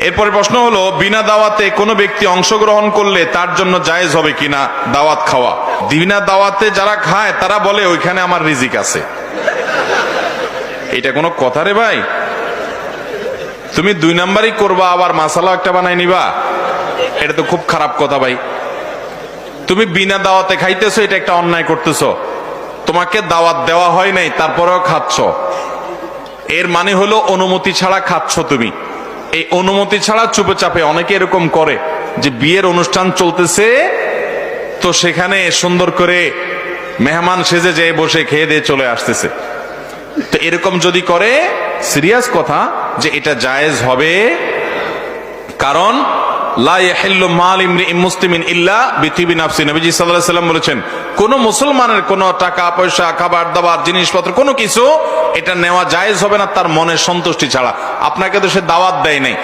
এরপরে প্রশ্ন হলো, বিনা দাওয়াতে কোনো ব্যক্তি অংশগ্রহণ করলে তার জন্য জায়েজ হবে কিনা দাওয়াত খাওয়া? বিনা দাওয়াতে যারা খায় তারা বলে ওইখানে আমার রিজিক আছে। এটা কোনো কথা রে ভাই? তুমি 2 নাম্বারই করবা, আবার মাসালা একটা বানাই নিবা, এটা তো খুব খারাপ কথা ভাই। তুমি বিনা দাওয়াতে খাইতেছো, এটা একটা অন্যায় করতেছো। তোমাকে দাওয়াত দেওয়া হয় নাই, তারপরেও খাচ্ছ, এর মানে হলো অনুমতি ছাড়া খাচ্ছ তুমি। এই অনুমতি ছাড়া চুপে চাপে অনেকে এরকম করে যে বিয়ের অনুষ্ঠান চলতেছে তো সেখানে সুন্দর করে মেহমান সেজে যেয়ে বসে খেয়ে দিয়ে চলে আসতেছে। তো এরকম যদি করে, সিরিয়াস কথা যে এটা জায়েজ হবে, কারণ লা ইয়াহিল্লু মাল ইমরিইন মুসলিমিন ইল্লা বিতিবি নাফসি। নবীজি সাল্লাল্লাহু আলাইহি ওয়াসাল্লাম বলেছেন, কোন মুসলমানের কোন টাকা পয়সা, খাবার দাবার, জিনিসপত্র, কোনো কিছু এটা নেওয়া জায়েজ হবে না তার মনের সন্তুষ্টি ছাড়া। আপনাকে তো সে দাওয়াত দেয় নাই,